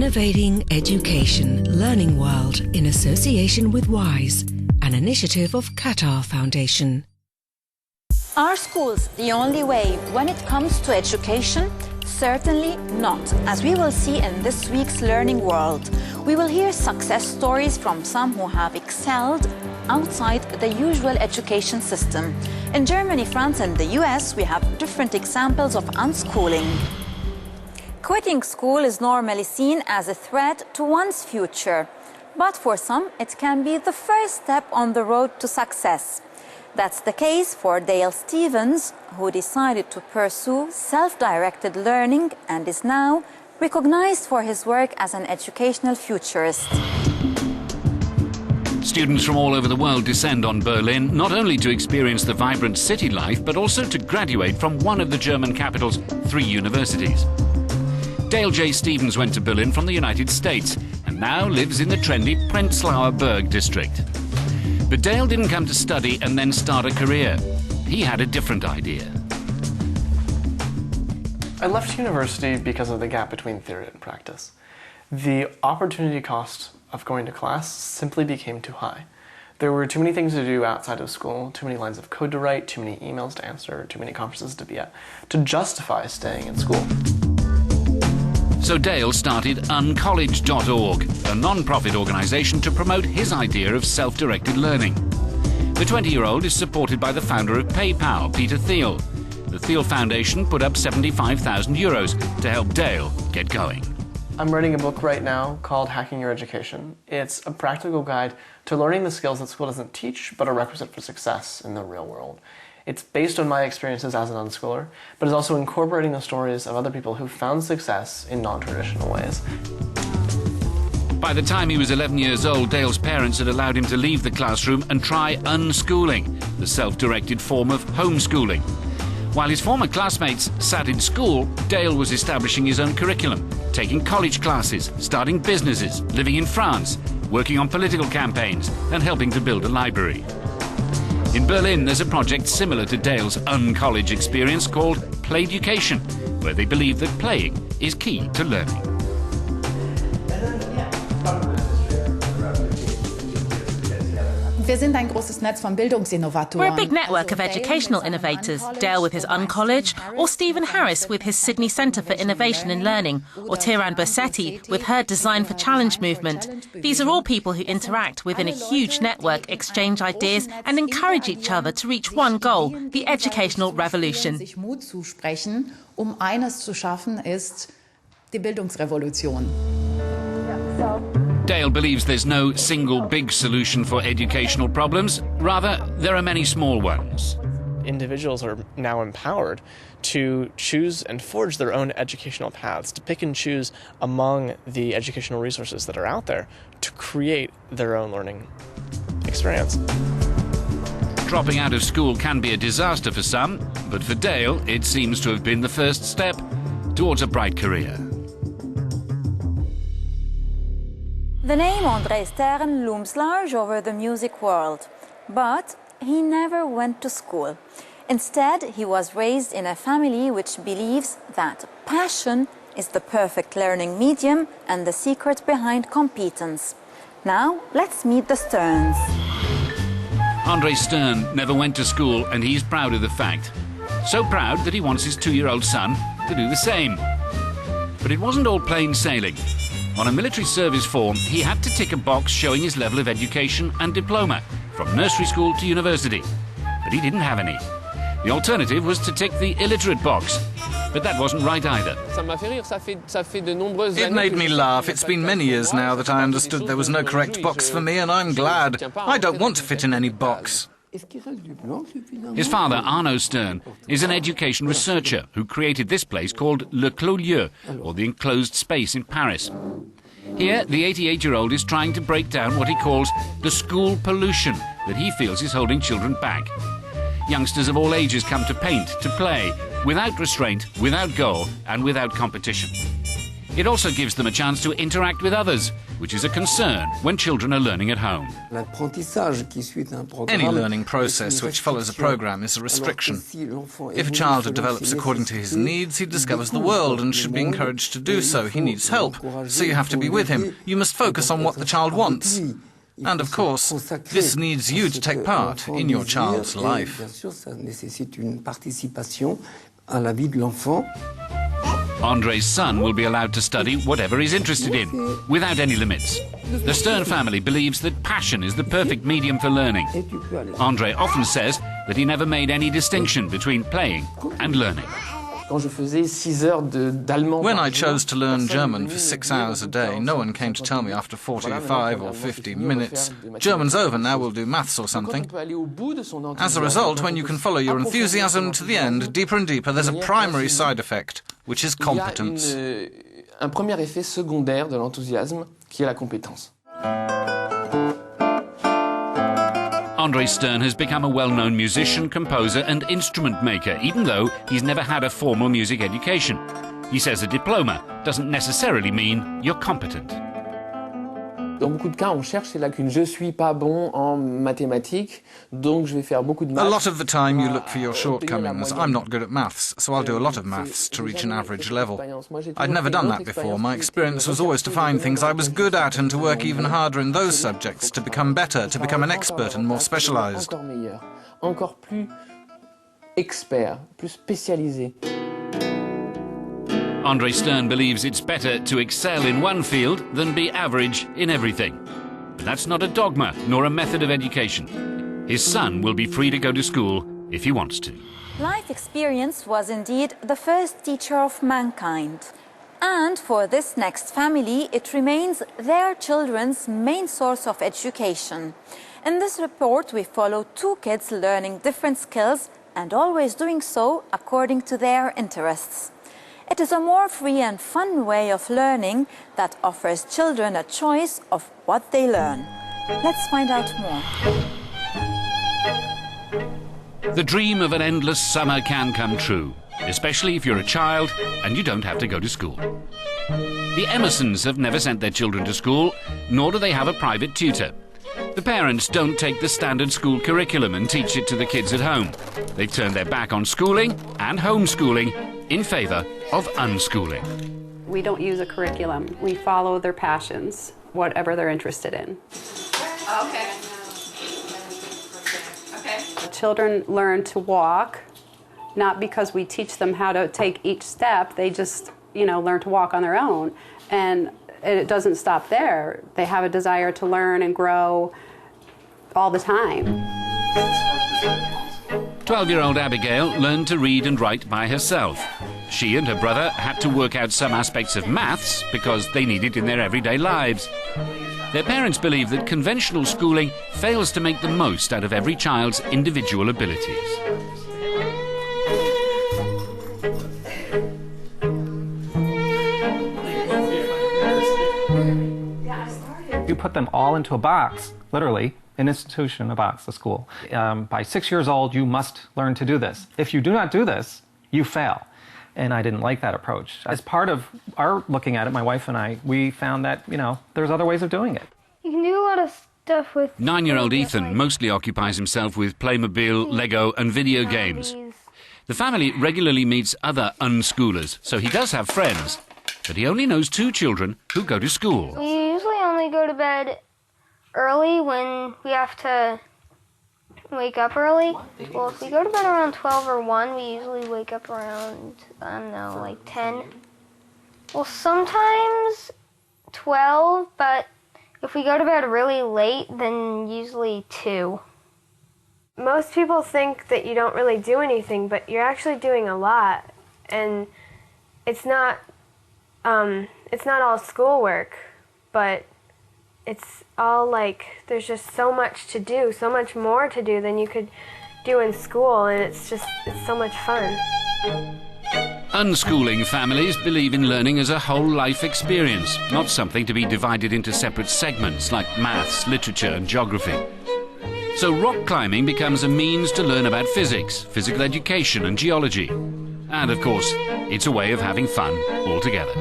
Innovating Education Learning World in association with WISE, an initiative of Qatar Foundation. Are schools the only way when it comes to education? Certainly not, as we will see in this week's Learning World. We will hear success stories from some who have excelled outside the usual education system. In Germany, France and the US, we have different examples of unschooling. Quitting school is normally seen as a threat to one's future. But for some, it can be the first step on the road to success. That's the case for Dale Stevens, who decided to pursue self-directed learning and is now recognized for his work as an educational futurist. Students from all over the world descend on Berlin, not only to experience the vibrant city life, but also to graduate from one of the German capital's 3 universities. Dale J. Stevens went to Berlin from the United States and now lives in the trendy Prenzlauer Berg district. But Dale didn't come to study and then start a career. He had a different idea. I left university because of the gap between theory and practice. The opportunity cost of going to class simply became too high. There were too many things to do outside of school, too many lines of code to write, too many emails to answer, too many conferences to be at, to justify staying in school. So Dale started uncollege.org, a non-profit organisation to promote his idea of self-directed learning. The 20-year-old is supported by the founder of PayPal, Peter Thiel. The Thiel Foundation put up 75,000 euros to help Dale get going. I'm writing a book right now called Hacking Your Education. It's a practical guide to learning the skills that school doesn't teach, but are requisite for success in the real world. It's based on my experiences as an unschooler, but is also incorporating the stories of other people who found success in non-traditional ways. By the time he was 11 years old, Dale's parents had allowed him to leave the classroom and try unschooling, the self-directed form of homeschooling. While his former classmates sat in school, Dale was establishing his own curriculum, taking college classes, starting businesses, living in France, working on political campaigns, and helping to build a library. In Berlin, there's a project similar to Dale's uncollege experience called Playducation, where they believe that playing is key to learning. We're a big network of educational innovators, Dale with his Uncollege, or Stephen Harris with his Sydney Centre for Innovation in Learning, or Tiran Bossetti with her Design for Challenge movement. These are all people who interact within a huge network, exchange ideas and encourage each other to reach one goal, the educational revolution. Dale believes there's no single big solution for educational problems. Rather, there are many small ones. Individuals are now empowered to choose and forge their own educational paths, to pick and choose among the educational resources that are out there to create their own learning experience. Dropping out of school can be a disaster for some, but for Dale, it seems to have been the first step towards a bright career. The name André Stern looms large over the music world, but he never went to school. Instead, he was raised in a family which believes that passion is the perfect learning medium and the secret behind competence. Now, let's meet the Sterns. André Stern never went to school, and he's proud of the fact. So proud that he wants his 2-year-old son to do the same. But it wasn't all plain sailing. On a military service form, he had to tick a box showing his level of education and diploma, from nursery school to university. But he didn't have any. The alternative was to tick the illiterate box. But that wasn't right either. It made me laugh. It's been many years now that I understood there was no correct box for me, and I'm glad. I don't want to fit in any box. His father, Arno Stern, is an education researcher who created this place called Le Clos-Lieu, or the enclosed space in Paris. Here, the 88-year-old is trying to break down what he calls the school pollution that he feels is holding children back. Youngsters of all ages come to paint, to play, without restraint, without goal, and without competition. It also gives them a chance to interact with others, which is a concern when children are learning at home. Any learning process which follows a program is a restriction. If a child develops according to his needs, he discovers the world and should be encouraged to do so. He needs help, so you have to be with him. You must focus on what the child wants. And of course, this needs you to take part in your child's life. André's son will be allowed to study whatever he's interested in, without any limits. The Stern family believes that passion is the perfect medium for learning. André often says that he never made any distinction between playing and learning. When I chose to learn German for 6 hours a day, no one came to tell me after 45 or 50 minutes, German's over, now we'll do maths or something. As a result, when you can follow your enthusiasm to the end, deeper and deeper, there's a primary side effect, which is competence. Un premier effet secondaire de l'enthousiasme, qui est la compétence. André Stern has become a well-known musician, composer and instrument maker, even though he's never had a formal music education. He says a diploma doesn't necessarily mean you're competent. Dans beaucoup de cas, on cherche, c'est là qu'une je suis pas bon en mathématiques, donc je vais faire beaucoup de maths. A lot of the time you look for your shortcomings. I'm not good at maths, so I'll do a lot of maths to reach an average level. I'd never done that before. My experience was always to find things I was good at and to work even harder in those subjects, to become better, to become an expert and more specialized. Encore meilleur, encore plus expert, plus spécialisé. André Stern believes it's better to excel in one field than be average in everything. But that's not a dogma nor a method of education. His son will be free to go to school if he wants to. Life experience was indeed the first teacher of mankind. And for this next family, it remains their children's main source of education. In this report, we follow two kids learning different skills and always doing so according to their interests. It is a more free and fun way of learning that offers children a choice of what they learn. Let's find out more. The dream of an endless summer can come true, especially if you're a child and you don't have to go to school. The Emersons have never sent their children to school, nor do they have a private tutor. The parents don't take the standard school curriculum and teach it to the kids at home. They've turned their back on schooling and homeschooling in favour of unschooling. We don't use a curriculum. We follow their passions, whatever they're interested in. Okay. Children learn to walk, not because we teach them how to take each step. They just, learn to walk on their own. And it doesn't stop there. They have a desire to learn and grow all the time. 12-year-old Abigail learned to read and write by herself. She and her brother had to work out some aspects of maths because they need it in their everyday lives. Their parents believe that conventional schooling fails to make the most out of every child's individual abilities. You put them all into a box, literally, an institution, a box, a school. By 6 years old, you must learn to do this. If you do not do this, you fail. And I didn't like that approach. As part of our looking at it, my wife and I, we found that, there's other ways of doing it. You can do a lot of stuff with... 9-year-old Ethan mostly occupies himself with Playmobil, Lego and video games. The family regularly meets other unschoolers, so he does have friends. But he only knows 2 children who go to school. We usually only go to bed early when we have to wake up early. Well, if we go to bed around 12 or 1, we usually wake up around, 10. Well, sometimes 12, but if we go to bed really late, then usually 2. Most people think that you don't really do anything, but you're actually doing a lot. And it's not all schoolwork, but it's all there's just so much to do, so much more to do than you could do in school, and it's so much fun. Unschooling families believe in learning as a whole life experience, not something to be divided into separate segments like maths, literature and geography. So rock climbing becomes a means to learn about physics, physical education and geology. And of course, it's a way of having fun altogether.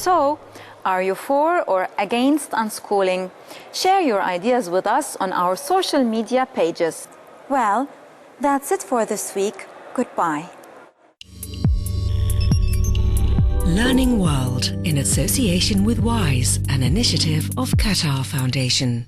So, are you for or against unschooling? Share your ideas with us on our social media pages. Well, that's it for this week. Goodbye. Learning World in association with WISE, an initiative of Qatar Foundation.